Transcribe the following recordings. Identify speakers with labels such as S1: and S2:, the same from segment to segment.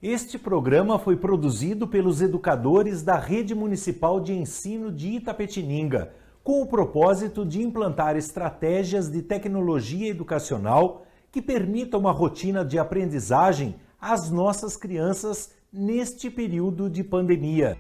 S1: Este programa foi produzido pelos educadores da Rede Municipal de Ensino de Itapetininga, com o propósito de implantar estratégias de tecnologia educacional que permitam uma rotina de aprendizagem às nossas crianças neste período de pandemia.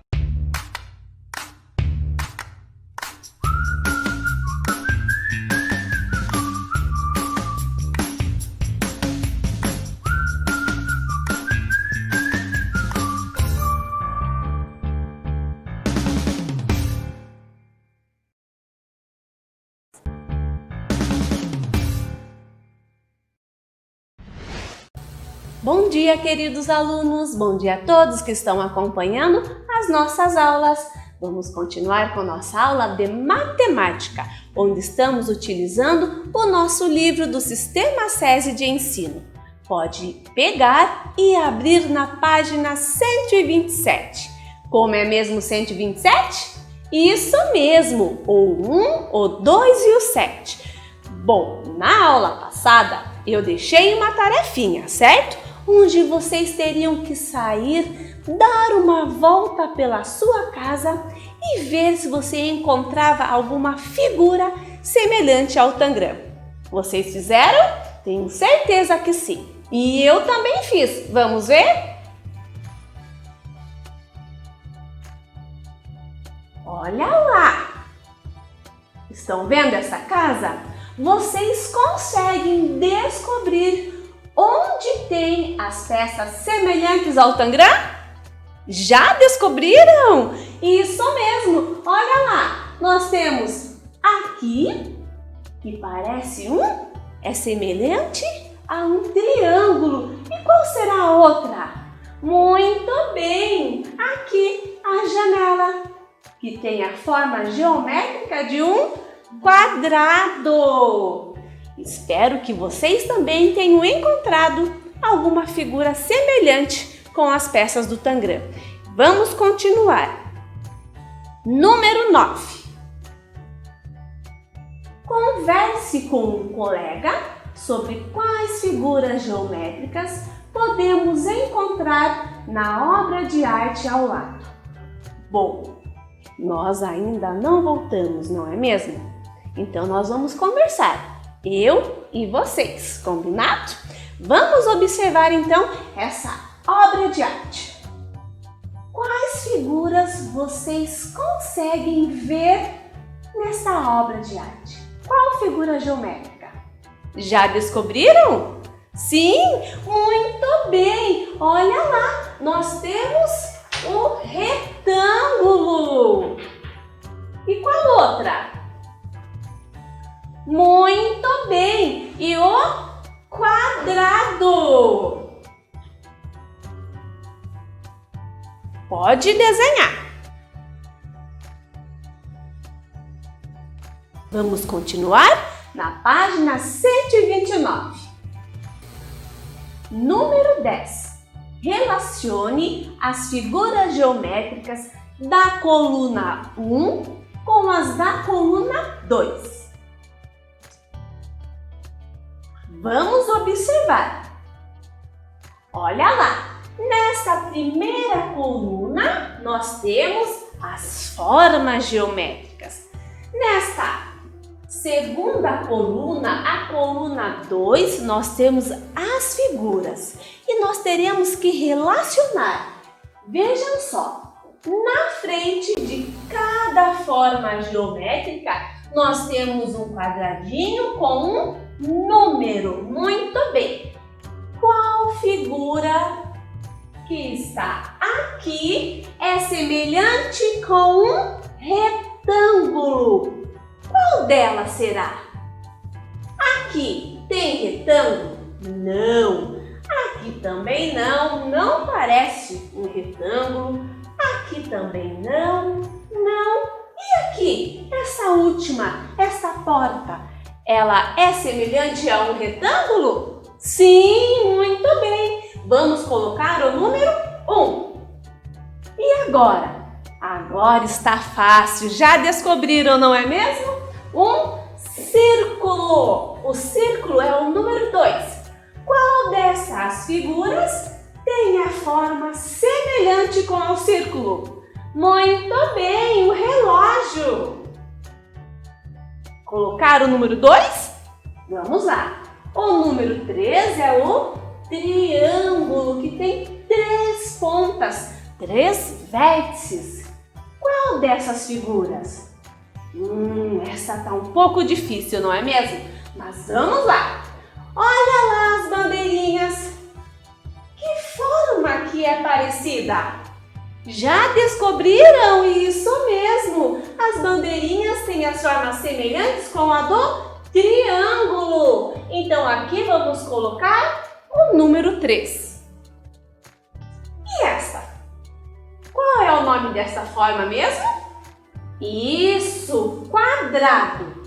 S2: Bom dia, queridos alunos! Bom dia a todos que estão acompanhando as nossas aulas. Vamos continuar com nossa aula de matemática, onde estamos utilizando o nosso livro do Sistema SESI de Ensino. Pode pegar e abrir na página 127. Como é mesmo 127? Isso mesmo, o 1, o 2 e o 7. Bom, na aula passada eu deixei uma tarefinha, certo? Onde vocês teriam que sair, dar uma volta pela sua casa e ver se você encontrava alguma figura semelhante ao tangram. Vocês fizeram? Tenho certeza que sim. E eu também fiz. Vamos ver? Olha lá! Estão vendo essa casa? Vocês conseguem descobrir onde tem as peças semelhantes ao tangram? Já descobriram? Isso mesmo! Olha lá! Nós temos aqui, que parece é semelhante a um triângulo. E qual será a outra? Muito bem! Aqui a janela, que tem a forma geométrica de um quadrado. Espero que vocês também tenham encontrado alguma figura semelhante com as peças do tangram. Vamos continuar. Número 9. Converse com um colega sobre quais figuras geométricas podemos encontrar na obra de arte ao lado. Bom, nós ainda não voltamos, não é mesmo? Então nós vamos conversar. Eu e vocês, combinado? Vamos observar então essa obra de arte. Quais figuras vocês conseguem ver nessa obra de arte? Qual figura geométrica? Já descobriram? Sim, muito bem! Olha lá, nós temos o retângulo. E qual outra? Muito bem! E o quadrado? Pode desenhar. Vamos continuar na página 129. Número 10. Relacione as figuras geométricas da coluna 1 com as da coluna 2. Vamos observar. Olha lá, nessa primeira coluna nós temos as formas geométricas. Nesta segunda coluna, a coluna 2, nós temos as figuras e nós teremos que relacionar. Vejam só, na frente de cada forma geométrica nós temos um quadradinho com um número. Muito bem. Qual figura que está aqui é semelhante com um retângulo? Qual delas será? Aqui tem retângulo? Não. Aqui também não. Não parece um retângulo. Aqui também não. Não. E aqui? Essa última, essa porta, ela é semelhante a um retângulo? Sim, muito bem. Vamos colocar o número 1. E agora? Agora está fácil. Já descobriram, não é mesmo? Um círculo. O círculo é o número 2. Qual dessas figuras tem a forma semelhante com o círculo? Muito bem, o relógio. Colocar o número 2? Vamos lá. O número 3 é o triângulo, que tem 3 pontas, 3 vértices. Qual dessas figuras? Essa tá um pouco difícil, não é mesmo? Mas vamos lá. Olha lá as bandeirinhas. Que forma que é parecida? Já descobriram? Isso mesmo! As bandeirinhas têm as formas semelhantes com a do triângulo. Então aqui vamos colocar o número 3. E esta? Qual é o nome dessa forma mesmo? Isso, quadrado.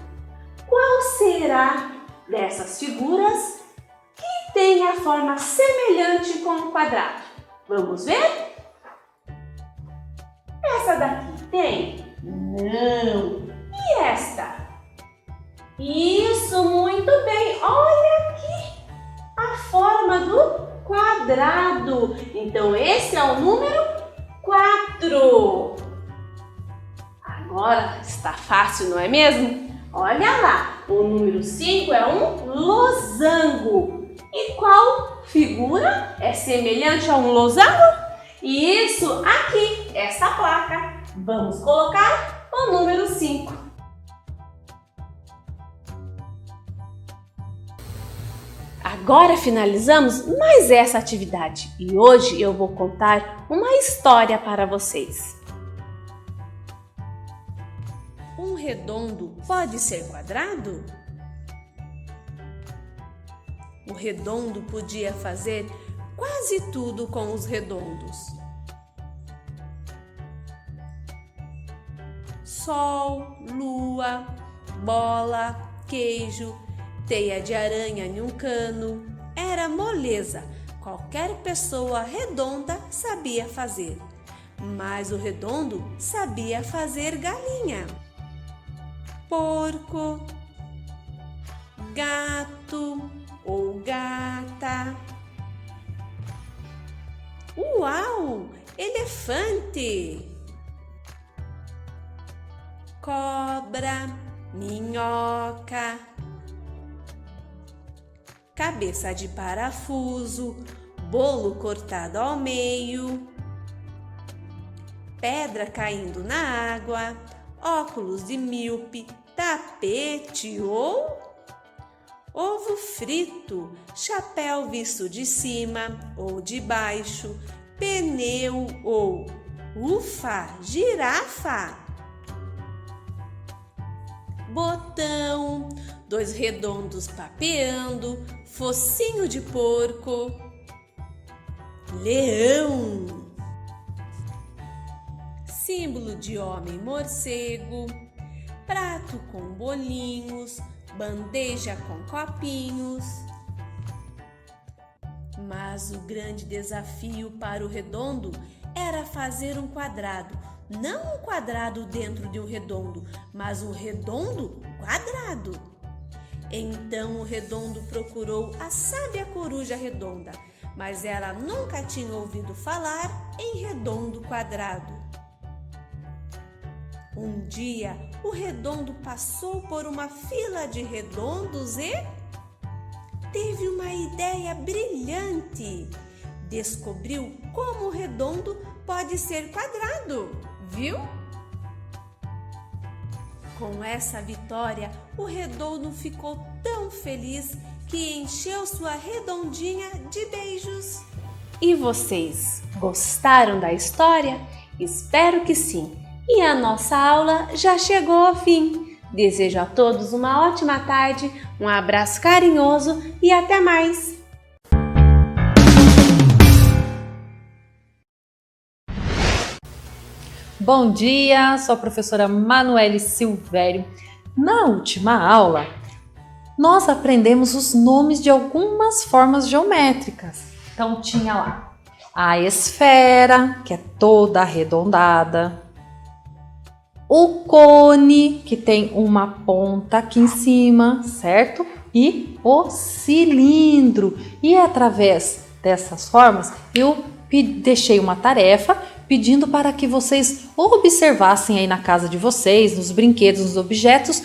S2: Qual será dessas figuras que tem a forma semelhante com o quadrado? Vamos ver? Essa daqui tem? Não. E esta? Isso, muito bem. Olha aqui a forma do quadrado. Então esse é o número 4. Agora está fácil, não é mesmo? Olha lá, o número 5 é um losango. E qual figura é semelhante a um losango? Isso, aqui, essa placa. Vamos colocar o número 5. Agora finalizamos mais essa atividade e hoje eu vou contar uma história para vocês. Um redondo pode ser quadrado? O redondo podia fazer quase tudo com os redondos. Sol, lua, bola, queijo, teia de aranha em um cano. Era moleza. Qualquer pessoa redonda sabia fazer. Mas o redondo sabia fazer galinha, porco, gato ou gata. Uau! Elefante! Cobra, minhoca, cabeça de parafuso, bolo cortado ao meio, pedra caindo na água, óculos de míope, tapete ou ovo frito, chapéu visto de cima ou de baixo, pneu ou girafa, botão, 2 redondos papeando, focinho de porco, leão, símbolo de homem morcego, prato com bolinhos, bandeja com copinhos. Mas o grande desafio para o redondo era fazer um quadrado. Não um quadrado dentro de um redondo, mas um redondo quadrado. Então o redondo procurou a sábia coruja redonda, mas ela nunca tinha ouvido falar em redondo quadrado. Um dia, o redondo passou por uma fila de redondos e teve uma ideia brilhante. Descobriu como o redondo pode ser quadrado, viu? Com essa vitória, o redondo ficou tão feliz que encheu sua redondinha de beijos. E vocês gostaram da história? Espero que sim! E a nossa aula já chegou ao fim. Desejo a todos uma ótima tarde, um abraço carinhoso e até mais!
S3: Bom dia, sou a professora Manuele Silvério. Na última aula, nós aprendemos os nomes de algumas formas geométricas. Então tinha lá a esfera, que é toda arredondada, o cone, que tem uma ponta aqui em cima, certo? E o cilindro. E através dessas formas eu deixei uma tarefa pedindo para que vocês observassem aí na casa de vocês, nos brinquedos, nos objetos,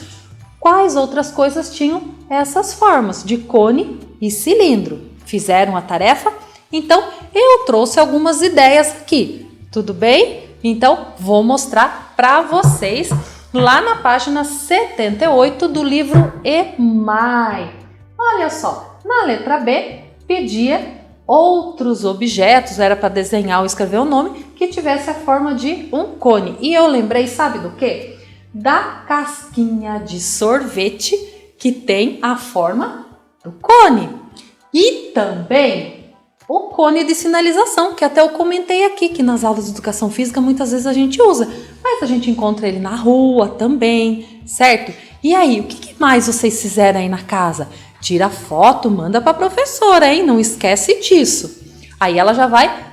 S3: quais outras coisas tinham essas formas de cone e cilindro. Fizeram a tarefa? Então, eu trouxe algumas ideias aqui. Tudo bem? Então, vou mostrar para vocês lá na página 78 do livro EMAI. Olha só, na letra B, pedia outros objetos, era para desenhar ou escrever o nome, que tivesse a forma de um cone. E eu lembrei, sabe do quê? Da casquinha de sorvete, que tem a forma do cone. E também o cone de sinalização, que até eu comentei aqui, que nas aulas de educação física muitas vezes a gente usa, mas a gente encontra ele na rua também, certo? E aí, o que mais vocês fizeram aí na casa? Tira foto, manda para a professora, hein? Não esquece disso. Aí ela já vai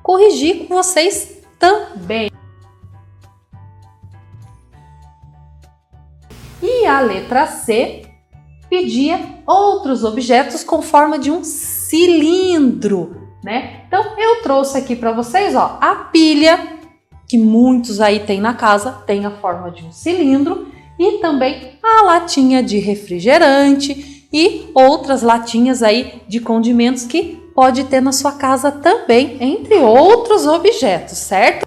S3: corrigir com vocês também. E a letra C pedia outros objetos com forma de um cilindro, né? Então eu trouxe aqui para vocês, ó, a pilha, que muitos aí tem na casa, tem a forma de um cilindro, e também a latinha de refrigerante e outras latinhas aí de condimentos que pode ter na sua casa também, entre outros objetos, certo?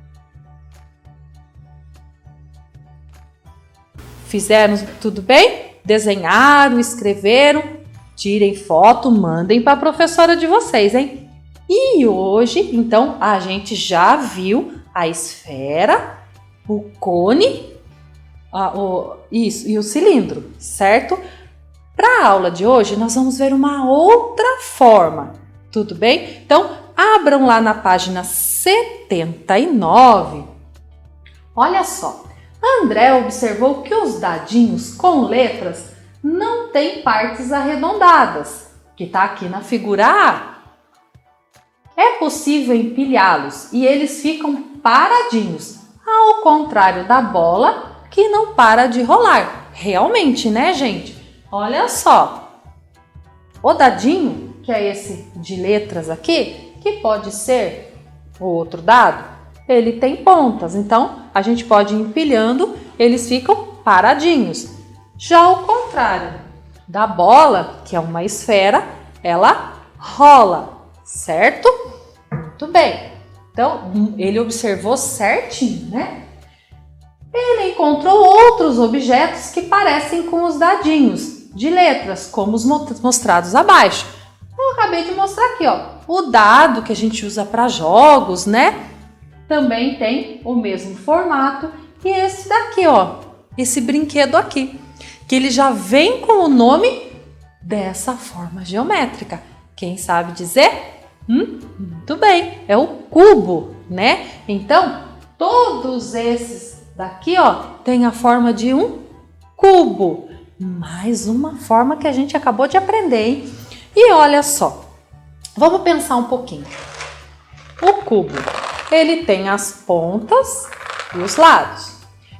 S3: Fizeram tudo bem? Desenharam, escreveram? Tirem foto, mandem para a professora de vocês, hein? E hoje, então, a gente já viu a esfera, o cone, e o cilindro, certo? Para a aula de hoje, nós vamos ver uma outra forma, tudo bem? Então, abram lá na página 79. Olha só, André observou que os dadinhos com letras não têm partes arredondadas, que está aqui na figura A. É possível empilhá-los e eles ficam paradinhos, ao contrário da bola, que não para de rolar. Realmente, né, gente? Olha só, o dadinho, que é esse de letras aqui, que pode ser o outro dado, ele tem pontas, então a gente pode ir empilhando, eles ficam paradinhos. Já ao contrário da bola, que é uma esfera, ela rola, certo? Muito bem, então ele observou certinho, né? Ele encontrou outros objetos que parecem com os dadinhos de letras, como os mostrados abaixo. Eu acabei de mostrar aqui, ó, o dado que a gente usa para jogos, né? Também tem o mesmo formato e esse daqui, ó, esse brinquedo aqui, que ele já vem com o nome dessa forma geométrica. Quem sabe dizer? Muito bem, é o cubo, né? Então, todos esses daqui, ó, tem a forma de um cubo. Mais uma forma que a gente acabou de aprender, hein? E olha só, vamos pensar um pouquinho. O cubo, ele tem as pontas e os lados.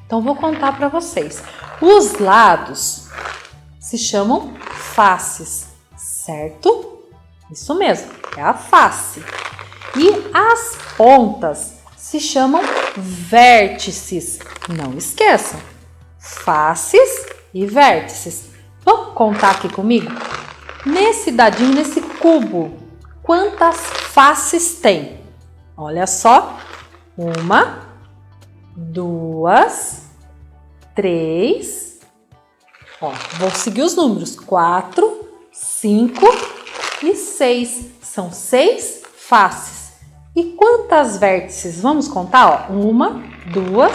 S3: Então, vou contar para vocês. Os lados se chamam faces, certo? Isso mesmo, é a face. E as pontas se chamam vértices. Não esqueçam, faces e vértices. Vamos contar aqui comigo? Nesse dadinho, nesse cubo, quantas faces tem? Olha só, 1, 2, 3, ó, vou seguir os números, 4, 5 e 6, são 6 faces. E quantas vértices? Vamos contar, ó, 1, 2,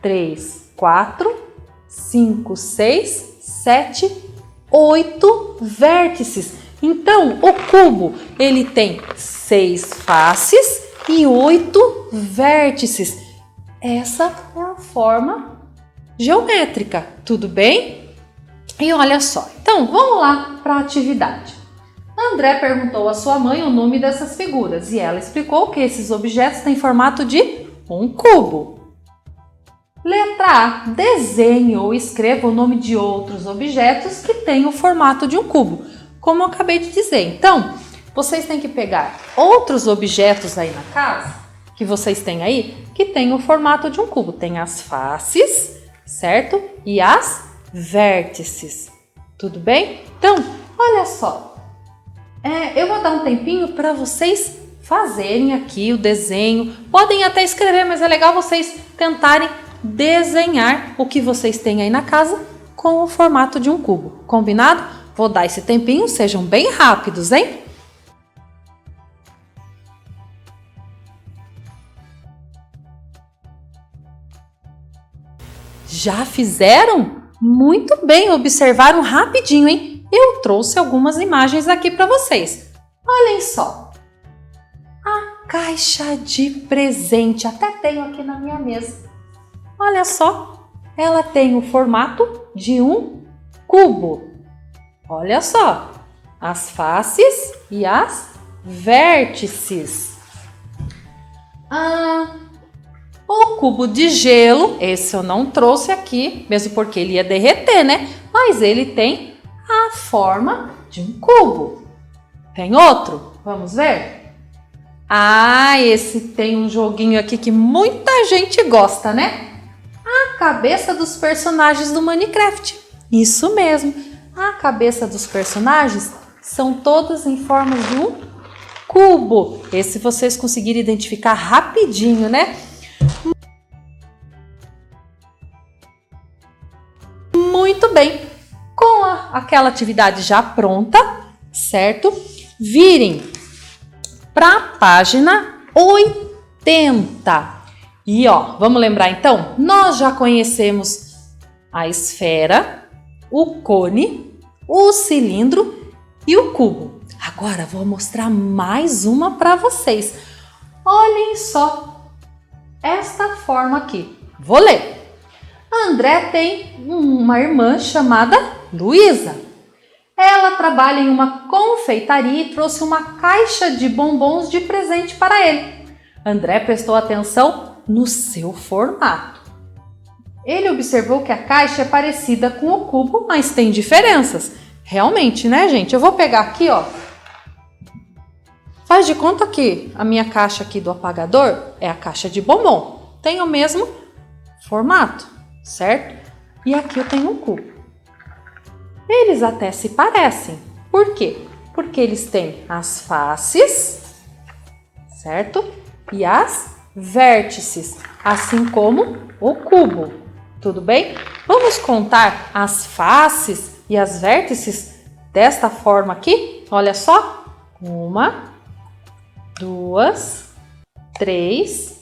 S3: 3, 4, 5, 6, 7, 8 vértices. Então, o cubo, ele tem 6 faces e 8 vértices. Essa é a forma geométrica, tudo bem? E olha só, então vamos lá para a atividade. André perguntou à sua mãe o nome dessas figuras e ela explicou que esses objetos têm formato de um cubo. Letra A. Desenhe ou escreva o nome de outros objetos que têm o formato de um cubo, como eu acabei de dizer. Então, vocês têm que pegar outros objetos aí na casa, que vocês têm aí, que tem o formato de um cubo. Tem as faces, certo? E as vértices. Tudo bem? Então, olha só. Eu vou dar um tempinho para vocês fazerem aqui o desenho. Podem até escrever, mas é legal vocês tentarem desenhar o que vocês têm aí na casa com o formato de um cubo. Combinado? Vou dar esse tempinho, sejam bem rápidos, hein? Já fizeram? Muito bem, observaram rapidinho, hein? Eu trouxe algumas imagens aqui para vocês. Olhem só. A caixa de presente, até tenho aqui na minha mesa. Olha só, ela tem o formato de um cubo. Olha só, as faces e as vértices. O cubo de gelo, esse eu não trouxe aqui, mesmo porque ele ia derreter, né? Mas ele tem a forma de um cubo. Tem outro? Vamos ver? Esse tem um joguinho aqui que muita gente gosta, né? A cabeça dos personagens do Minecraft. Isso mesmo. A cabeça dos personagens são todas em forma de um cubo. Esse vocês conseguiram identificar rapidinho, né? Muito bem. Com aquela atividade já pronta, certo? Virem para a página 80. E vamos lembrar então? Nós já conhecemos a esfera, o cone, o cilindro e o cubo. Agora vou mostrar mais uma para vocês. Olhem só esta forma aqui. Vou ler. André tem uma irmã chamada Luísa. Ela trabalha em uma confeitaria e trouxe uma caixa de bombons de presente para ele. André prestou atenção no seu formato. Ele observou que a caixa é parecida com o cubo, mas tem diferenças. Realmente, né, gente? Eu vou pegar aqui, Faz de conta que a minha caixa aqui do apagador é a caixa de bombom. Tem o mesmo formato, certo? E aqui eu tenho um cubo. Eles até se parecem. Por quê? Porque eles têm as faces, certo? E as vértices, assim como o cubo. Tudo bem? Vamos contar as faces e as vértices desta forma aqui? Olha só. 1, 2, 3,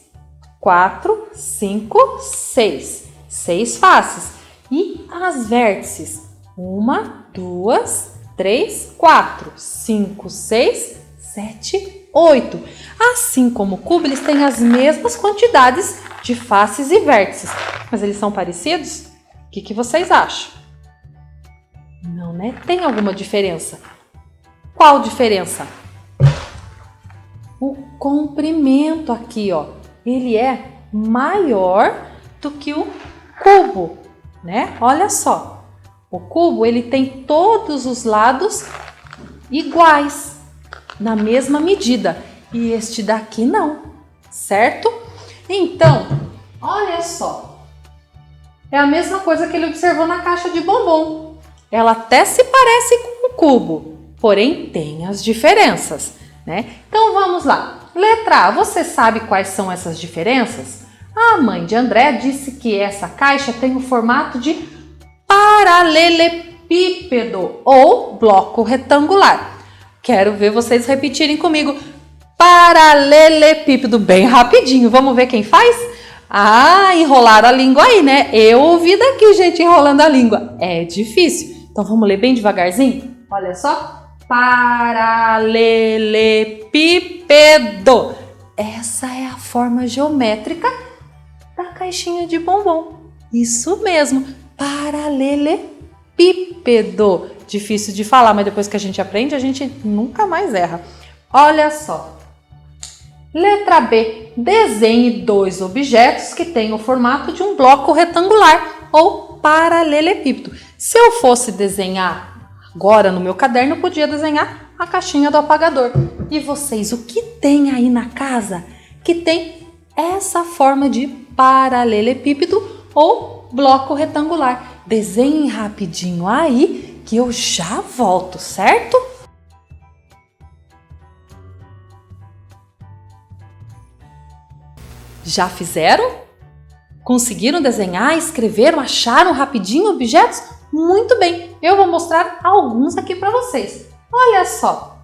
S3: 4, 5, 6. 6 faces. E as vértices? 1, 2, 3, 4, 5, 6, 7, 8. Assim como o cubo, eles têm as mesmas quantidades de faces e vértices. Mas eles são parecidos? O que vocês acham? Não, né? Tem alguma diferença? Qual diferença? O comprimento aqui, ele é maior do que o cubo, né? Olha só. O cubo, ele tem todos os lados iguais, na mesma medida. E este daqui não, certo? Então, olha só. É a mesma coisa que ele observou na caixa de bombom. Ela até se parece com o cubo, porém tem as diferenças, né? Então, vamos lá. Letra A, você sabe quais são essas diferenças? A mãe de André disse que essa caixa tem o formato de paralelepípedo ou bloco retangular. Quero ver vocês repetirem comigo. Paralelepípedo, bem rapidinho. Vamos ver quem faz? Enrolaram a língua aí, né? Eu ouvi daqui gente enrolando a língua. É difícil. Então vamos ler bem devagarzinho? Olha só. Paralelepípedo. Essa é a forma geométrica da caixinha de bombom. Isso mesmo. Paralelepípedo. Difícil de falar, mas depois que a gente aprende, a gente nunca mais erra. Olha só. Letra B. Desenhe 2 objetos que têm o formato de um bloco retangular ou paralelepípedo. Se eu fosse desenhar agora no meu caderno, eu podia desenhar a caixinha do apagador. E vocês, o que tem aí na casa que tem essa forma de paralelepípedo ou bloco retangular? Desenhem rapidinho aí que eu já volto, certo? Já fizeram? Conseguiram desenhar, escreveram, acharam rapidinho objetos? Muito bem, eu vou mostrar alguns aqui para vocês. Olha só,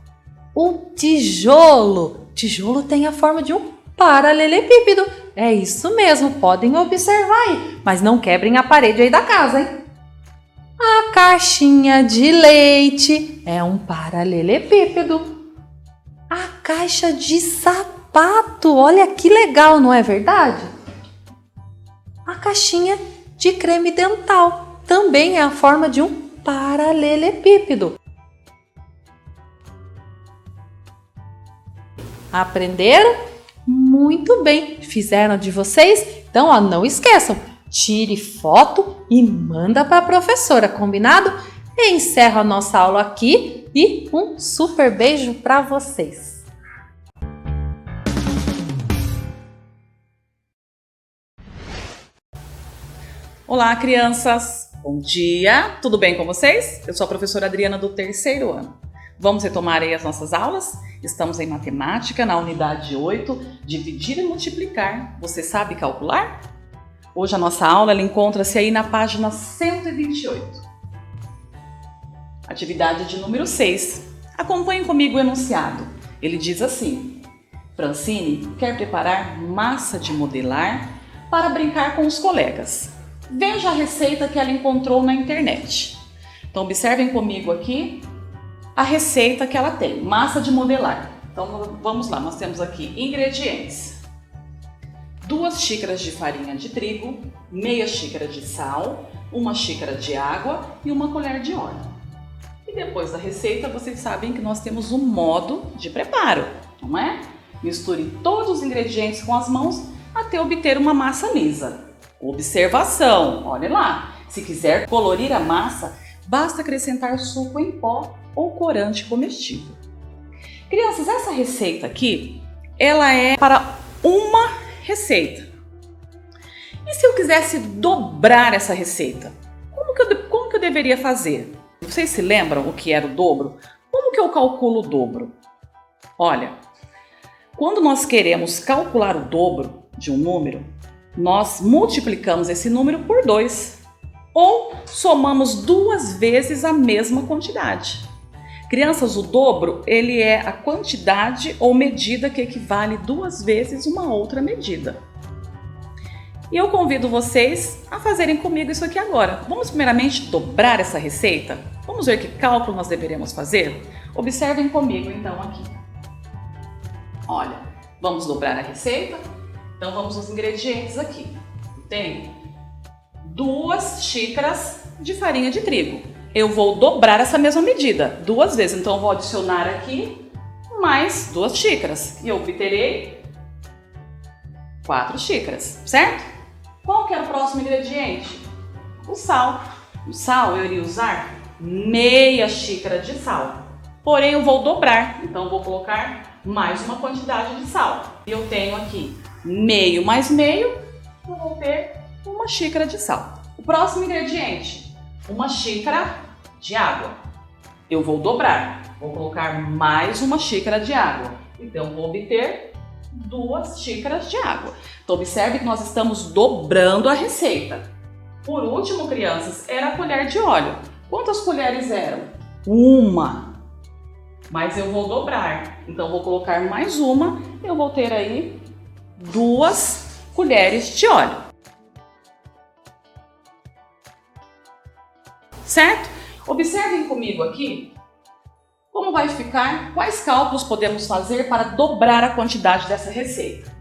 S3: o tijolo. O tijolo tem a forma de um paralelepípedo. É isso mesmo, podem observar aí, mas não quebrem a parede aí da casa, hein? A caixinha de leite é um paralelepípedo. A caixa de sapato, olha que legal, não é verdade? A caixinha de creme dental também é a forma de um paralelepípedo. Aprenderam? Muito bem! Fizeram de vocês? Então, ó, não esqueçam, tire foto e manda para a professora, combinado? Eu encerro a nossa aula aqui e um super beijo para vocês!
S4: Olá, crianças! Bom dia! Tudo bem com vocês? Eu sou a professora Adriana do 3º ano. Vamos retomar aí as nossas aulas? Estamos em matemática, na unidade 8, dividir e multiplicar. Você sabe calcular? Hoje a nossa aula ela encontra-se aí na página 128. Atividade de número 6. Acompanhe comigo o enunciado. Ele diz assim: Francine quer preparar massa de modelar para brincar com os colegas. Veja a receita que ela encontrou na internet. Então observem comigo aqui a receita que ela tem, massa de modelar. Então vamos lá, nós temos aqui ingredientes: 2 xícaras de farinha de trigo, meia xícara de sal, 1 xícara de água e 1 colher de óleo. E depois da receita, vocês sabem que nós temos um modo de preparo, não é? Misture todos os ingredientes com as mãos até obter uma massa lisa. Observação, olha lá, se quiser colorir a massa, basta acrescentar suco em pó ou corante comestível. Crianças, essa receita aqui, ela é para uma receita. E se eu quisesse dobrar essa receita, como que eu deveria fazer? Vocês se lembram o que era o dobro? Como que eu calculo o dobro? Olha, quando nós queremos calcular o dobro de um número, nós multiplicamos esse número por 2 ou somamos 2 vezes a mesma quantidade. Crianças, o dobro ele é a quantidade ou medida que equivale 2 vezes uma outra medida. E eu convido vocês a fazerem comigo isso aqui agora. Vamos primeiramente dobrar essa receita? Vamos ver que cálculo nós deveremos fazer? Observem comigo então aqui. Olha, vamos dobrar a receita? Então vamos aos ingredientes aqui. Eu tenho 2 xícaras de farinha de trigo. Eu vou dobrar essa mesma medida 2 vezes. Então eu vou adicionar aqui mais 2 xícaras e eu obterei 4 xícaras, certo? Qual que é o próximo ingrediente? O sal. O sal eu iria usar meia xícara de sal. Porém eu vou dobrar, então eu vou colocar mais uma quantidade de sal. E eu tenho aqui meio mais meio, eu vou ter 1 xícara de sal. O próximo ingrediente, 1 xícara de água. Eu vou dobrar, vou colocar mais 1 xícara de água. Então, vou obter 2 xícaras de água. Então, observe que nós estamos dobrando a receita. Por último, crianças, era a colher de óleo. Quantas colheres eram? 1. Mas eu vou dobrar. Então, vou colocar mais 1. Eu vou ter aí 2 colheres de óleo. Certo? Observem comigo aqui como vai ficar, quais cálculos podemos fazer para dobrar a quantidade dessa receita.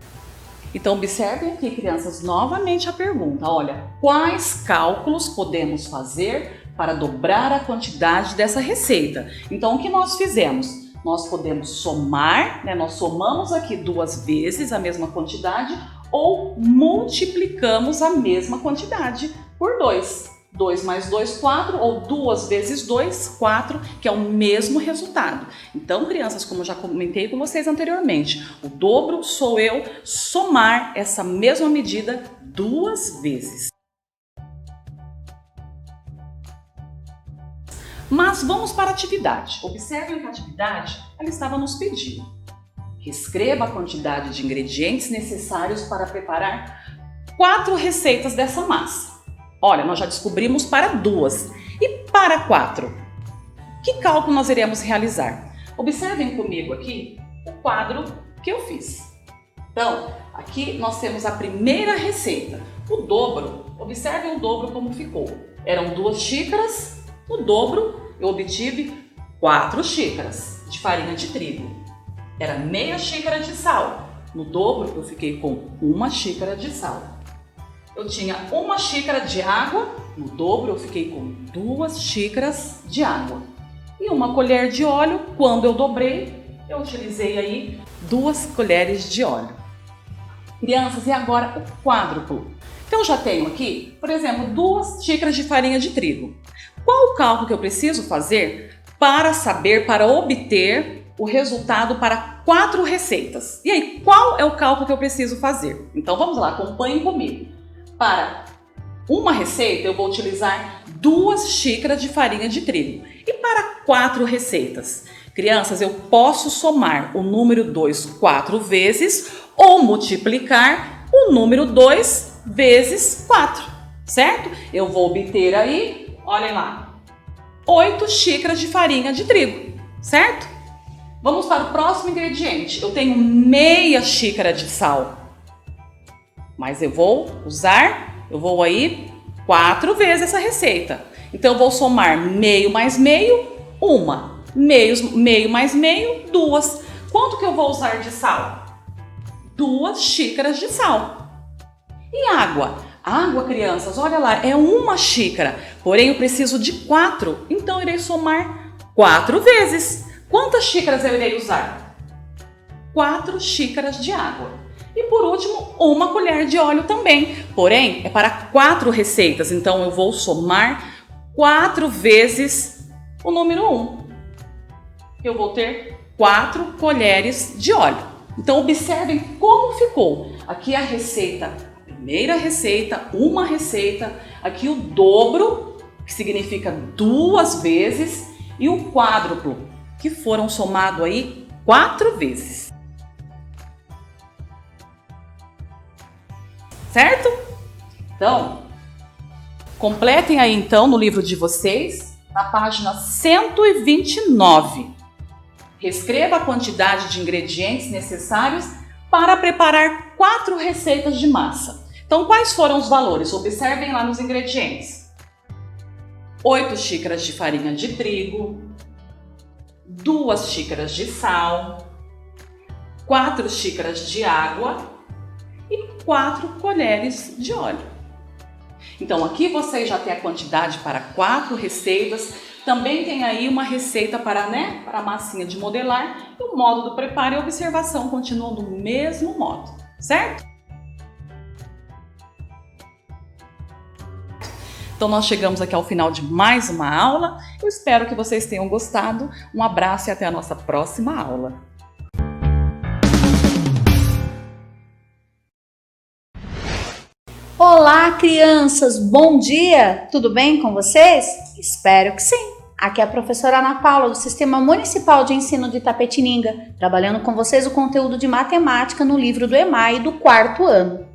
S4: Então observem aqui, crianças, novamente a pergunta. Olha, quais cálculos podemos fazer para dobrar a quantidade dessa receita? Então o que nós fizemos? Nós podemos somar, né? Nós somamos aqui 2 vezes a mesma quantidade ou multiplicamos a mesma quantidade por 2. 2 mais 2, 4, ou 2 vezes 2, 4, que é o mesmo resultado. Então, crianças, como eu já comentei com vocês anteriormente, o dobro sou eu somar essa mesma medida 2 vezes. Mas vamos para a atividade. Observem que a atividade ela estava nos pedindo. Reescreva a quantidade de ingredientes necessários para preparar 4 receitas dessa massa. Olha, nós já descobrimos para 2. E para 4? Que cálculo nós iremos realizar? Observem comigo aqui o quadro que eu fiz. Então, aqui nós temos a primeira receita. O dobro, observem o dobro como ficou. Eram 2 xícaras, no dobro eu obtive 4 xícaras de farinha de trigo. Era meia xícara de sal. No dobro eu fiquei com 1 xícara de sal. Eu tinha 1 xícara de água, no dobro eu fiquei com 2 xícaras de água. E 1 colher de óleo, quando eu dobrei, eu utilizei aí 2 colheres de óleo. Crianças, e agora o quádruplo? Então eu já tenho aqui, por exemplo, 2 xícaras de farinha de trigo. Qual o cálculo que eu preciso fazer para obter o resultado para 4 receitas? E aí, qual é o cálculo que eu preciso fazer? Então vamos lá, acompanhem comigo. Para uma receita, eu vou utilizar 2 xícaras de farinha de trigo. E para 4 receitas? Crianças, eu posso somar o número 2 4 vezes ou multiplicar o número 2 vezes 4, certo? Eu vou obter aí, olhem lá, 8 xícaras de farinha de trigo, certo? Vamos para o próximo ingrediente. Eu tenho meia xícara de sal. Mas eu vou aí 4 vezes essa receita. Então eu vou somar meio mais meio, 1. Meio mais meio, 2. Quanto que eu vou usar de sal? 2 xícaras de sal. E água? Água, crianças, olha lá, é 1 xícara. Porém, eu preciso de 4. Então eu irei somar 4 vezes. Quantas xícaras eu irei usar? 4 xícaras de água. E por último, 1 colher de óleo também. Porém, é para 4 receitas. Então, eu vou somar 4 vezes o número 1. Eu vou ter 4 colheres de óleo. Então, observem como ficou. Aqui a receita, a primeira receita, 1 receita. Aqui o dobro, que significa 2 vezes. E o quádruplo, que foram somados aí 4 vezes. Certo? Então, completem aí então no livro de vocês, na página 129. Reescreva a quantidade de ingredientes necessários para preparar 4 receitas de massa. Então, quais foram os valores? Observem lá nos ingredientes. 8 xícaras de farinha de trigo, 2 xícaras de sal, 4 xícaras de água e 4 colheres de óleo. Então aqui vocês já têm a quantidade para 4 receitas. Também tem aí uma receita para a massinha de modelar. E o modo do preparo e observação continuam do mesmo modo, certo? Então nós chegamos aqui ao final de mais uma aula. Eu espero que vocês tenham gostado. Um abraço e até a nossa próxima aula.
S2: Olá, crianças! Bom dia! Tudo bem com vocês? Espero que sim! Aqui é a professora Ana Paula, do Sistema Municipal de Ensino de Itapetininga, trabalhando com vocês o conteúdo de matemática no livro do EMAI do 4º ano.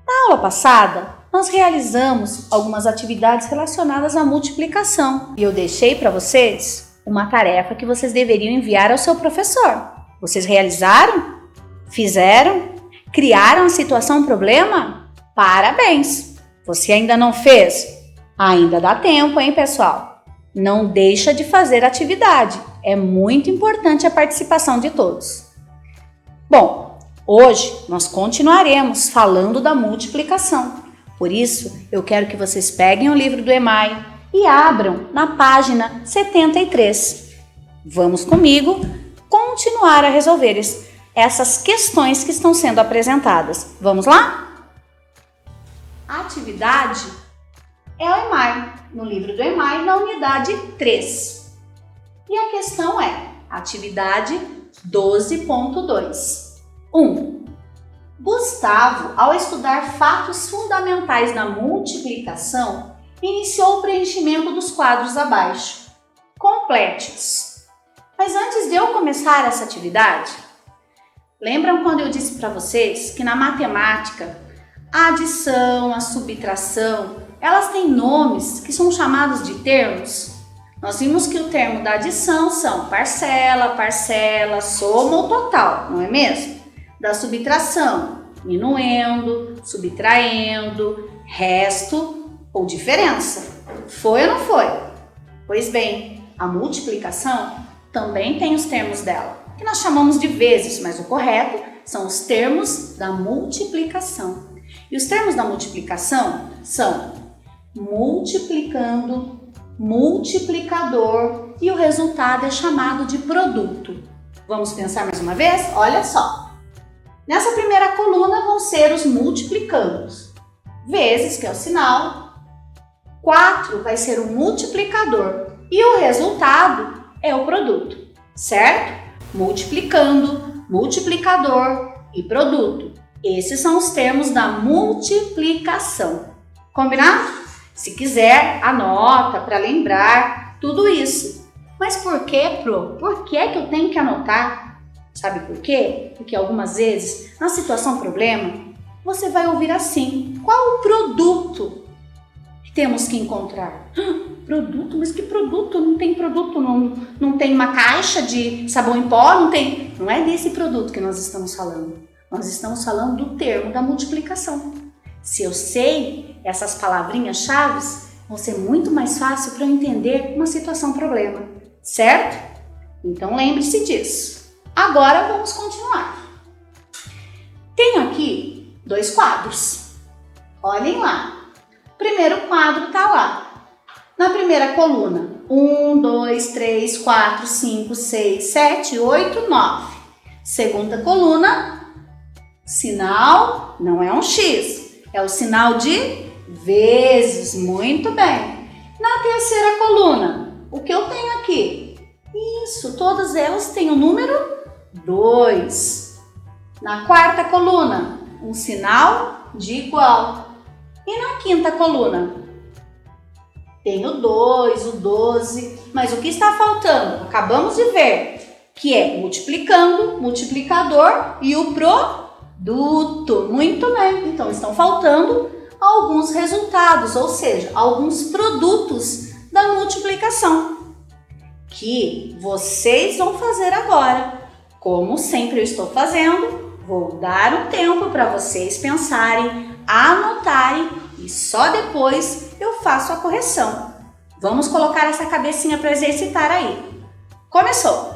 S2: Na aula passada, nós realizamos algumas atividades relacionadas à multiplicação e eu deixei para vocês uma tarefa que vocês deveriam enviar ao seu professor. Vocês realizaram? Fizeram? Criaram a situação problema? Parabéns! Você ainda não fez? Ainda dá tempo, hein, pessoal? Não deixa de fazer a atividade. É muito importante a participação de todos. Bom, hoje nós continuaremos falando da multiplicação. Por isso, eu quero que vocês peguem o livro do EMAI e abram na página 73. Vamos comigo continuar a resolver essas questões que estão sendo apresentadas. Vamos lá? A atividade é o EMAI, no livro do EMAI, na unidade 3. E a questão é, atividade 12.2. 1. Gustavo, ao estudar fatos fundamentais da multiplicação, iniciou o preenchimento dos quadros abaixo. Complete-os. Mas antes de eu começar essa atividade, lembram quando eu disse para vocês que na matemática, a adição, a subtração, elas têm nomes que são chamados de termos? Nós vimos que o termo da adição são parcela, parcela, soma ou total, não é mesmo? Da subtração, minuendo, subtraindo, resto ou diferença. Foi ou não foi? Pois bem, a multiplicação também tem os termos dela, que nós chamamos de vezes, mas o correto são os termos da multiplicação. E os termos da multiplicação são multiplicando, multiplicador e o resultado é chamado de produto. Vamos pensar mais uma vez? Olha só. Nessa primeira coluna vão ser os multiplicandos. Vezes, que é o sinal. 4 vai ser o multiplicador e o resultado é o produto, certo? Multiplicando, multiplicador e produto. Esses são os termos da multiplicação. Combinado? Se quiser, anota para lembrar tudo isso. Mas por que, Pro? Por que eu tenho que anotar? Sabe por quê? Porque algumas vezes, na situação problema, você vai ouvir assim: qual o produto que temos que encontrar? Produto? Mas que produto? Não tem produto, não tem uma caixa de sabão em pó, não tem. Não é desse produto que nós estamos falando. Nós estamos falando do termo da multiplicação. Se eu sei essas palavrinhas-chave, vão ser muito mais fácil para eu entender uma situação-problema, certo? Então lembre-se disso. Agora vamos continuar. Tenho aqui 2 quadros. Olhem lá. O primeiro quadro está lá. Na primeira coluna, 1, 2, 3, 4, 5, 6, 7, 8, 9. Segunda coluna, sinal não é um X, é o sinal de vezes. Muito bem. Na terceira coluna, o que eu tenho aqui? Isso, todas elas têm o número 2. Na quarta coluna, um sinal de igual. E na quinta coluna? Tem o 2, o 12, mas o que está faltando? Acabamos de ver que é multiplicando, multiplicador e o produto. Muito bem, então estão faltando alguns resultados, ou seja, alguns produtos da multiplicação que vocês vão fazer agora. Como sempre eu estou fazendo, vou dar o tempo para vocês pensarem, anotarem e só depois eu faço a correção. Vamos colocar essa cabecinha para exercitar aí. Começou!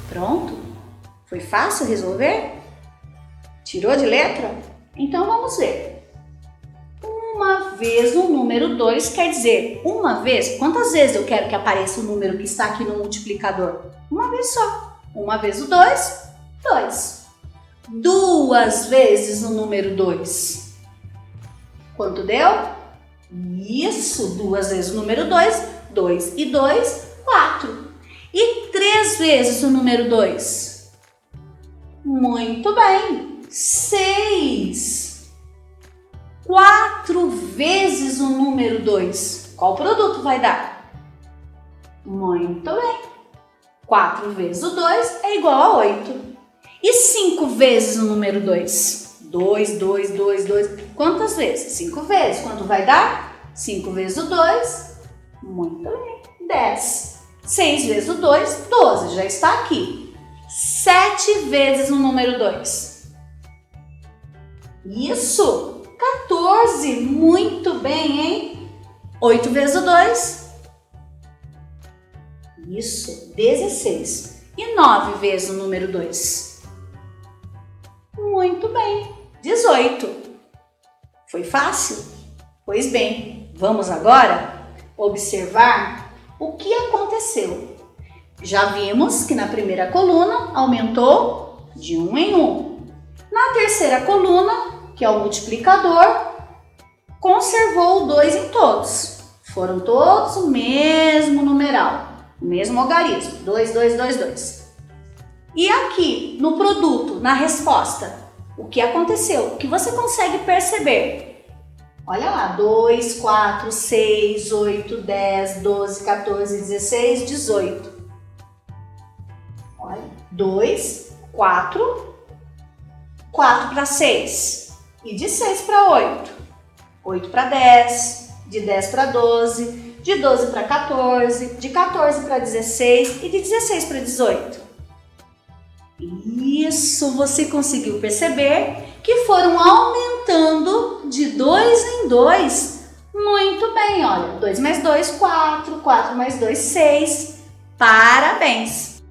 S2: Pronto? Foi fácil resolver? Tirou de letra? Então vamos ver. Uma vez o número 2 quer dizer uma vez. Quantas vezes eu quero que apareça o número que está aqui no multiplicador? Uma vez só. Uma vez o 2, 2. 2 vezes o número 2. Quanto deu? Isso, 2 vezes o número 2, 2 e 2, 4. E 3 vezes o número 2? Muito bem, 6. 4 vezes o número 2. Qual produto vai dar? Muito bem. 4 vezes o 2 é igual a 8. E 5 vezes o número 2? 2, 2, 2, 2. Quantas vezes? 5 vezes. Quanto vai dar? 5 vezes o 2. Muito bem. 10. 6 vezes o 2, 12. Já está aqui. 7 vezes o número 2. Isso. 14. Muito bem, hein? 8 vezes o 2. Isso, 16. E 9 vezes o número 2? Muito bem, 18. Foi fácil? Pois bem, vamos agora observar o que aconteceu. Já vimos que na primeira coluna aumentou de 1 em 1. Na terceira coluna, que é o multiplicador, conservou o 2 em todos. Foram todos o mesmo numeral, o mesmo algarismo, 2, 2, 2, 2. E aqui, no produto, na resposta, o que aconteceu? O que você consegue perceber? Olha lá, 2, 4, 6, 8, 10, 12, 14, 16, 18. Olha, 2, 4, 4 para 6 e de 6 para 8. 8 para 10, de 10 para 12, de 12 para 14, de 14 para 16 e de 16 para 18. Isso, você conseguiu perceber que foram aumentando de 2 em 2. Muito bem, olha, 2 mais 2, 4, 4 mais 2, 6. Parabéns!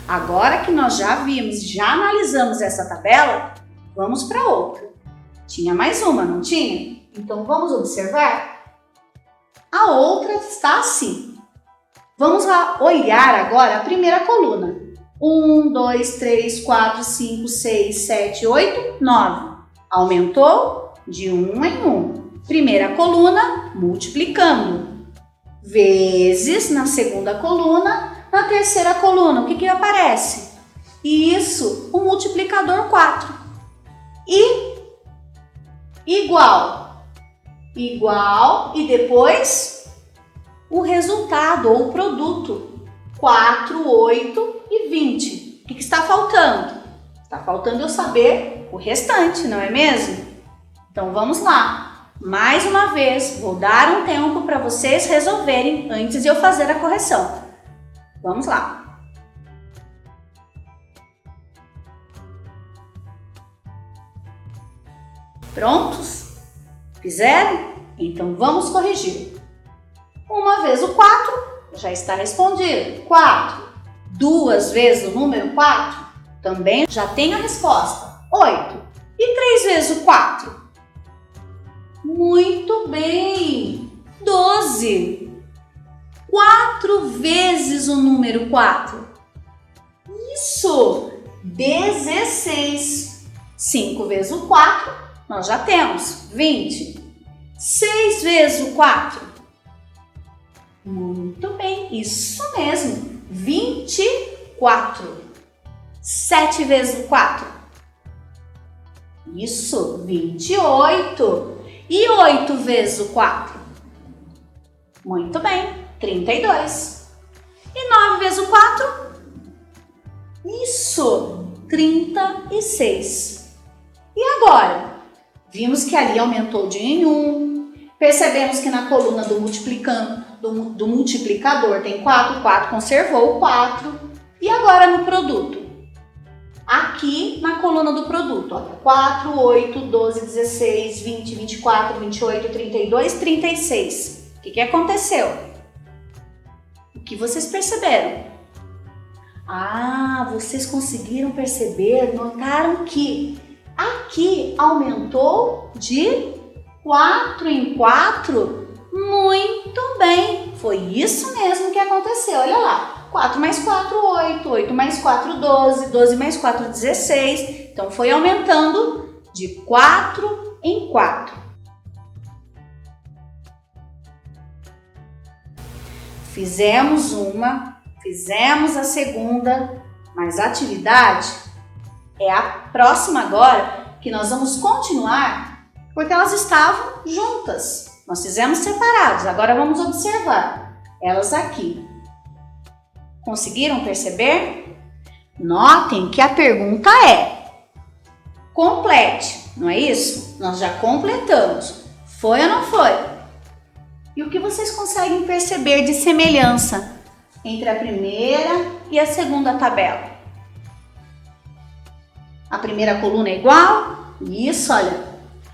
S2: Agora que nós já vimos, já analisamos essa tabela, vamos para outra. Tinha mais uma, não tinha? Então vamos observar? A outra está assim. Vamos lá olhar agora a primeira coluna. 1, 2, 3, 4, 5, 6, 7, 8, 9. Aumentou de 1 em 1. Primeira coluna, multiplicando. Vezes na segunda coluna. Na terceira coluna, o que aparece? Isso, o multiplicador 4. E igual. Igual e depois o resultado ou o produto. 4, 8 e 20. O que está faltando? Está faltando eu saber o restante, não é mesmo? Então vamos lá. Mais uma vez, vou dar um tempo para vocês resolverem antes de eu fazer a correção. Vamos lá. Prontos? Fizeram? Então vamos corrigir. Uma vez o 4, já está respondido. 4. 2 vezes o número 4, também já tem a resposta. 8. E 3 vezes o 4? Muito bem. 12. 4 vezes o número 4. Isso! 16. 5 vezes o 4, nós já temos 20. 6 vezes o 4. Muito bem, isso mesmo. 24. 7 vezes o 4. Isso, 28. E 8 vezes o 4? Muito bem. 32. E 9 vezes o 4? Isso! 36. E agora? Vimos que ali aumentou de 1 em 1. Percebemos que na coluna do multiplicador tem 4. 4 conservou o 4. E agora no produto? Aqui na coluna do produto, olha, 4, 8, 12, 16, 20, 24, 28, 32, 36. O que aconteceu? O que vocês perceberam? Ah, vocês conseguiram perceber, notaram que aqui aumentou de 4 em 4? Muito bem, foi isso mesmo que aconteceu, olha lá. 4 mais 4, 8, 8 mais 4, 12, 12 mais 4, 16. Então foi aumentando de 4 em 4. Fizemos uma, fizemos a segunda, mas a atividade é a próxima agora, que nós vamos continuar, porque elas estavam juntas. Nós fizemos separados, agora vamos observar elas aqui. Conseguiram perceber? Notem que a pergunta é: complete, não é isso? Nós já completamos. Foi ou não foi? E o que vocês conseguem perceber de semelhança entre a primeira e a segunda tabela? A primeira coluna é igual? Isso, olha.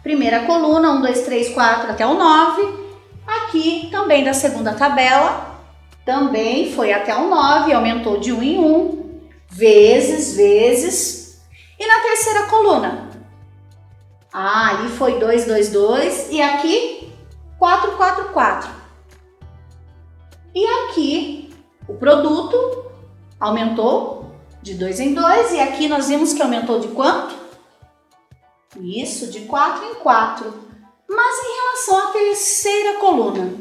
S2: Primeira coluna, 1, 2, 3, 4 até o 9. Aqui também da segunda tabela, também foi até o 9, aumentou de 1 em 1, vezes, vezes. E na terceira coluna? Ah, ali foi 2, 2, 2 e aqui 4, 4, 4. E aqui o produto Aumentou de 2 em 2 e aqui nós vimos que aumentou de quanto? Isso, de 4 em 4. Mas em relação à terceira coluna,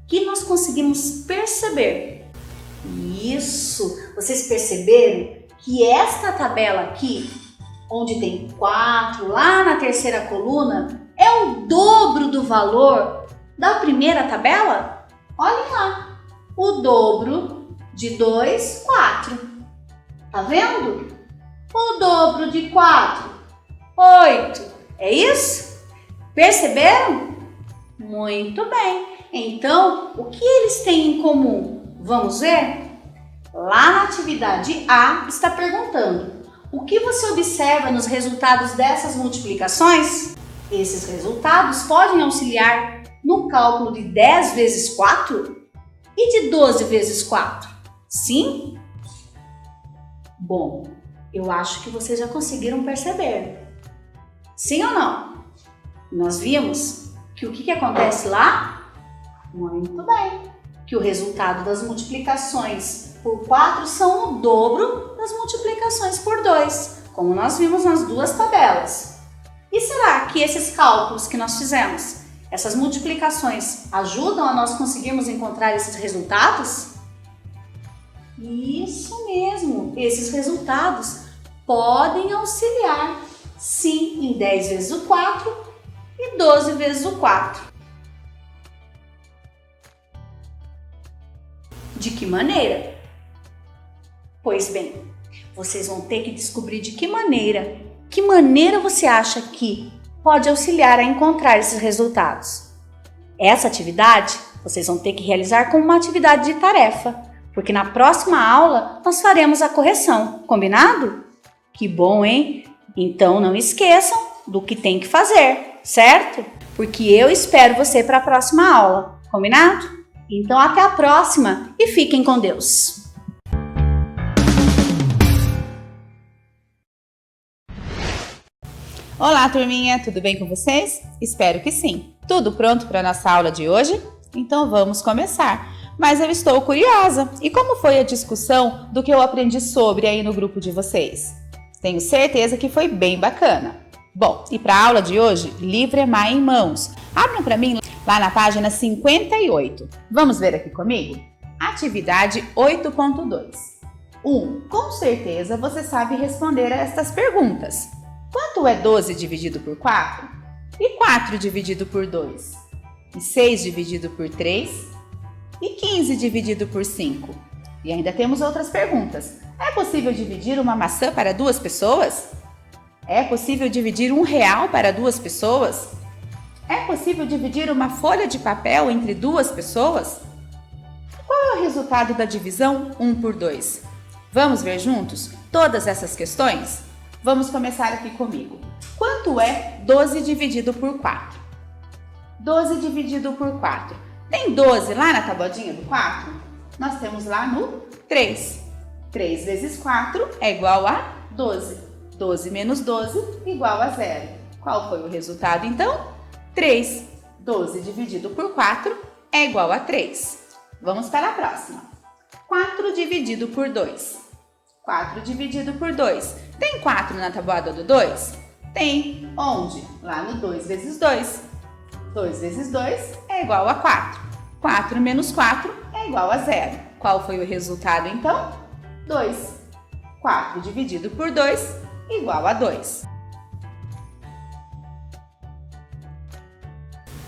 S2: que nós conseguimos perceber? Isso, vocês perceberam que esta tabela aqui, onde tem 4 lá na terceira coluna, é o dobro do valor da primeira tabela? Olhem lá, o dobro de 2, 4. Tá vendo? O dobro de 4, 8. É isso? Perceberam? Muito bem. Então, o que eles têm em comum? Vamos ver? Lá na atividade A está perguntando: o que você observa nos resultados dessas multiplicações? Esses resultados podem auxiliar no cálculo de 10 vezes 4 e de 12 vezes 4. Sim? Bom, eu acho que vocês já conseguiram perceber. Sim ou não? Nós vimos que o que acontece lá? Muito bem. Que o resultado das multiplicações por 4 são o dobro das multiplicações por 2, como nós vimos nas duas tabelas. E será que esses cálculos que nós fizemos, essas multiplicações, ajudam a nós conseguirmos encontrar esses resultados? Isso mesmo, esses resultados podem auxiliar, sim, em 10 vezes o 4 e 12 vezes o 4. De que maneira? Pois bem, vocês vão ter que descobrir de que maneira você acha que pode auxiliar a encontrar esses resultados. Essa atividade vocês vão ter que realizar como uma atividade de tarefa, porque na próxima aula nós faremos a correção, combinado? Que bom, hein? Então não esqueçam do que tem que fazer, certo? Porque eu espero você para a próxima aula, combinado? Então até a próxima e fiquem com Deus!
S5: Olá, turminha, tudo bem com vocês? Espero que sim. Tudo pronto para a nossa aula de hoje? Então vamos começar. Mas eu estou curiosa. E como foi a discussão do que eu aprendi sobre aí no grupo de vocês? Tenho certeza que foi bem bacana. Bom, e para a aula de hoje, livro EMAI em mãos. Abram para mim lá na página 58. Vamos ver aqui comigo? Atividade 8.2. 1. Com certeza você sabe responder a estas perguntas. Quanto é 12 dividido por 4? E 4 dividido por 2? E 6 dividido por 3? E 15 dividido por 5? E ainda temos outras perguntas. É possível dividir uma maçã para 2 pessoas? É possível dividir R$1 para 2 pessoas? É possível dividir uma folha de papel entre 2 pessoas? Qual é o resultado da divisão 1 por 2? Vamos ver juntos todas essas questões? Vamos começar aqui comigo. Quanto é 12 dividido por 4? 12 dividido por 4. Tem 12 lá na tabudinha do 4? Nós temos lá no 3. 3 vezes 4 é igual a 12. 12 menos 12 igual a 0. Qual foi o resultado então? 3. 12 dividido por 4 é igual a 3. Vamos para a próxima. 4 dividido por 2. 4 dividido por 2. Tem 4 na tabuada do 2? Tem. Onde? Lá no 2 vezes 2. 2 vezes 2 é igual a 4. 4 menos 4 é igual a 0. Qual foi o resultado então? 2. 4 dividido por 2 igual a 2.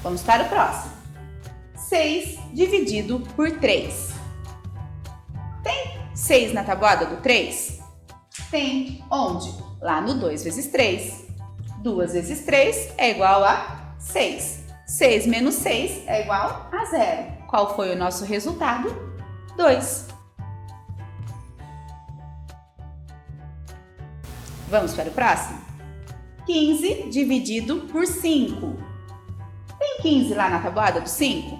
S5: Vamos para o próximo. 6 dividido por 3. Tem 6 na tabuada do 3? Tem. Onde? Lá no 2 vezes 3. 2 vezes 3 é igual a 6. 6 menos 6 é igual a 0. Qual foi o nosso resultado? 2. Vamos para o próximo? 15 dividido por 5. Tem 15 lá na tabuada do 5?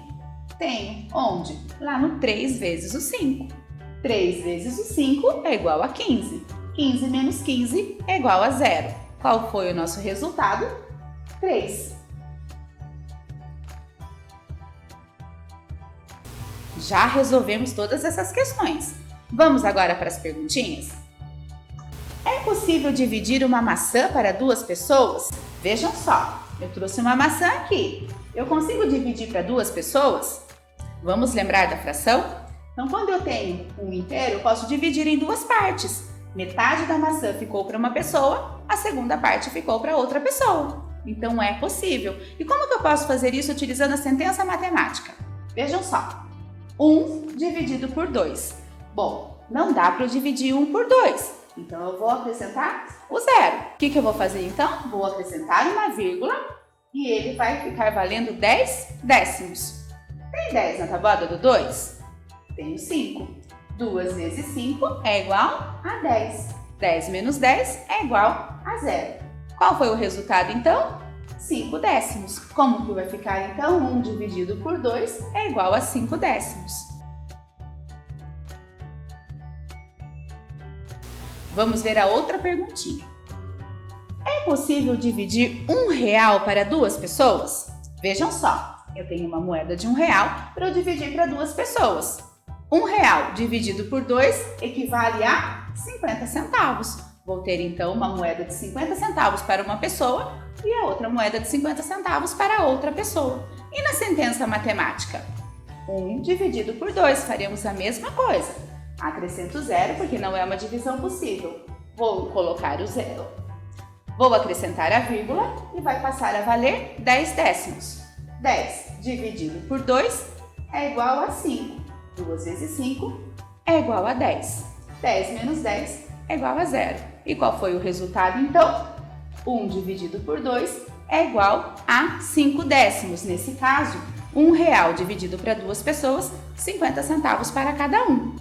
S5: Tem. Onde? Lá no 3 vezes o 5. 3 vezes o 5 é igual a 15. 15 menos 15 é igual a 0. Qual foi o nosso resultado? 3. Já resolvemos todas essas questões. Vamos agora para as perguntinhas? É possível dividir uma maçã para 2 pessoas? Vejam só, eu trouxe uma maçã aqui. Eu consigo dividir para 2 pessoas? Vamos lembrar da fração? Então, quando eu tenho um inteiro, eu posso dividir em 2 partes. Metade da maçã ficou para uma pessoa, a segunda parte ficou para outra pessoa. Então, é possível. E como que eu posso fazer isso utilizando a sentença matemática? Vejam só. 1 dividido por 2. Bom, não dá para eu dividir 1 por 2. Então, eu vou acrescentar o 0. O que eu vou fazer, então? Vou acrescentar uma vírgula e ele vai ficar valendo 10 décimos. Tem 10 na tabuada do 2? Tenho 5. 2 vezes 5 é igual a 10. 10 menos 10 é igual a 0. Qual foi o resultado, então? 5 décimos. Como que vai ficar, então? 1 dividido por 2 é igual a 5 décimos. Vamos ver a outra perguntinha. É possível dividir R$1 para 2 pessoas? Vejam só, eu tenho uma moeda de R$1 para eu dividir para 2 pessoas. R$1 dividido por 2 equivale a 50 centavos. Vou ter então uma moeda de 50 centavos para uma pessoa e a outra moeda de 50 centavos para outra pessoa. E na sentença matemática? 1 dividido por 2, faremos a mesma coisa. Acrescento 0 porque não é uma divisão possível. Vou colocar o 0. Vou acrescentar a vírgula e vai passar a valer 10 décimos. 10 dividido por 2 é igual a 5. 2 vezes 5 é igual a 10. 10 menos 10 é igual a 0. E qual foi o resultado, então? 1 dividido por 2 é igual a 5 décimos. Nesse caso, R$1 dividido para 2 pessoas, 50 centavos para cada um.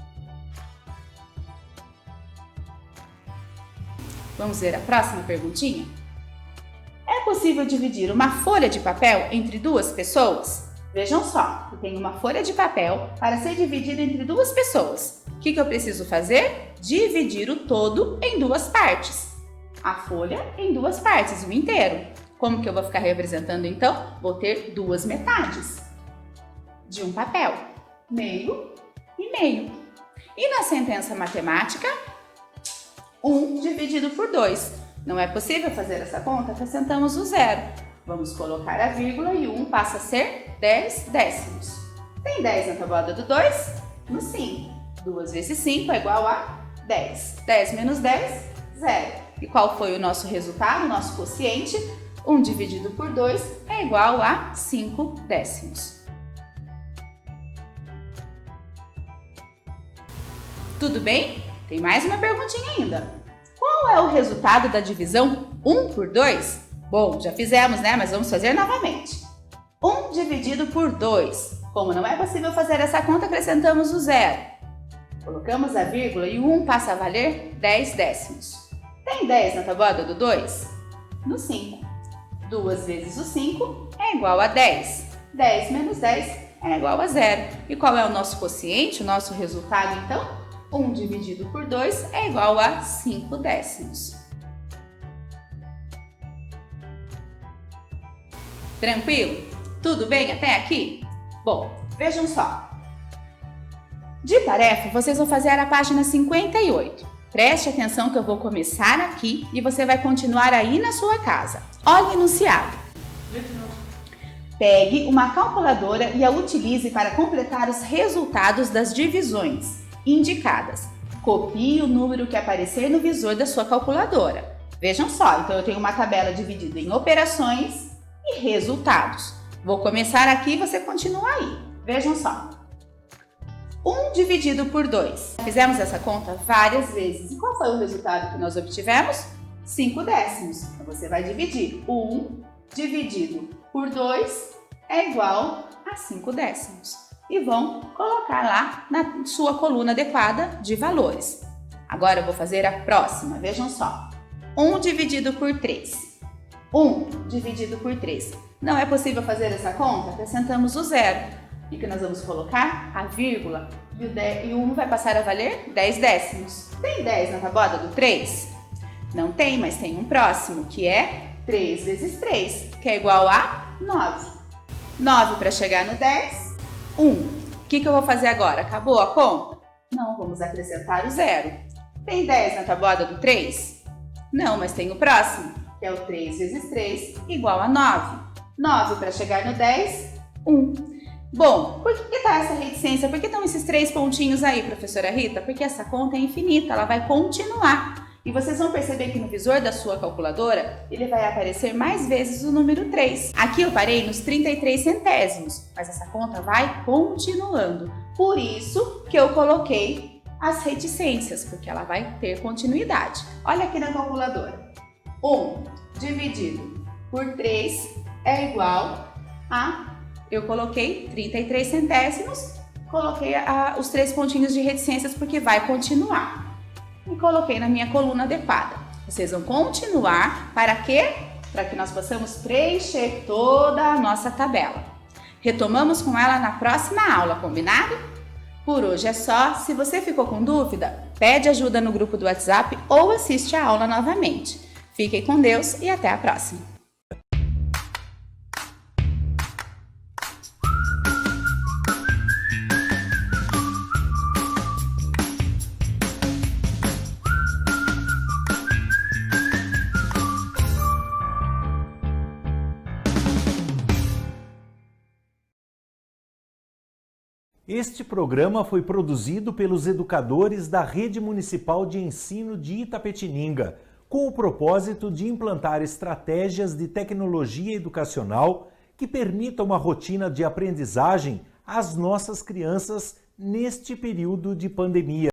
S5: Vamos ver a próxima perguntinha? É possível dividir uma folha de papel entre 2 pessoas? Vejam só, eu tenho uma folha de papel para ser dividida entre 2 pessoas. O que eu preciso fazer? Dividir o todo em 2 partes. A folha em 2 partes, o inteiro. Como que eu vou ficar representando então? Vou ter 2 metades de um papel, meio e meio. E na sentença matemática, 1 dividido por 2. Não é possível fazer essa conta? Acrescentamos o 0. Vamos colocar a vírgula e 1 passa a ser 10 décimos. Tem 10 na tabuada do 2? No 5. 2 vezes 5 é igual a 10. 10 menos 10, 0. E qual foi o nosso resultado, o nosso quociente? 1 dividido por 2 é igual a 5 décimos. Tudo bem? Tem mais uma perguntinha ainda. Qual é o resultado da divisão 1 por 2? Bom, já fizemos, né? Mas vamos fazer novamente. 1 dividido por 2. Como não é possível fazer essa conta, acrescentamos o 0. Colocamos a vírgula e o 1 passa a valer 10 décimos. Tem 10 na tabuada do 2? No 5. 2 vezes o 5 é igual a 10. 10 menos 10 é igual a 0. E qual é o nosso quociente, o nosso resultado, então? 1 dividido por 2 é igual a 5 décimos. Tranquilo? Tudo bem até aqui? Bom, vejam só. De tarefa, vocês vão fazer a página 58. Preste atenção que eu vou começar aqui e você vai continuar aí na sua casa. Olha o enunciado. Pegue uma calculadora e a utilize para completar os resultados das divisões indicadas. Copie o número que aparecer no visor da sua calculadora. Vejam só, então eu tenho uma tabela dividida em operações e resultados. Vou começar aqui e você continua aí. Vejam só. 1 dividido por 2. Fizemos essa conta várias vezes. E qual foi o resultado que nós obtivemos? 5 décimos. Então você vai dividir. 1 dividido por 2 é igual a 5 décimos. E vão colocar lá na sua coluna adequada de valores. Agora eu vou fazer a próxima, vejam só. 1 dividido por 3. 1 dividido por 3. Não é possível fazer essa conta? Acrescentamos o 0. O que nós vamos colocar? A vírgula. E o 1 vai passar a valer 10 décimos. Tem 10 na tabuada do 3? Não tem, mas tem um próximo, que é 3 vezes 3, que é igual a 9. 9 para chegar no 10. 1. O que eu vou fazer agora? Acabou a conta? Não, vamos acrescentar o 0. Tem 10 na tabuada do 3? Não, mas tem o próximo, que é o 3 vezes 3 igual a 9. 9 para chegar no 10, 1. Bom, por que está essa reticência? Por que estão esses 3 pontinhos aí, professora Rita? Porque essa conta é infinita, ela vai continuar. E vocês vão perceber que no visor da sua calculadora, ele vai aparecer mais vezes o número 3. Aqui eu parei nos 33 centésimos, mas essa conta vai continuando. Por isso que eu coloquei as reticências, porque ela vai ter continuidade. Olha aqui na calculadora. 1 dividido por 3 é igual a... Eu coloquei 33 centésimos, coloquei os 3 pontinhos de reticências porque vai continuar. E coloquei na minha coluna adequada. Vocês vão continuar para quê? Para que nós possamos preencher toda a nossa tabela. Retomamos com ela na próxima aula, combinado? Por hoje é só. Se você ficou com dúvida, pede ajuda no grupo do WhatsApp ou assiste a aula novamente. Fiquem com Deus e até a próxima!
S1: Este programa foi produzido pelos educadores da Rede Municipal de Ensino de Itapetininga, com o propósito de implantar estratégias de tecnologia educacional que permitam uma rotina de aprendizagem às nossas crianças neste período de pandemia.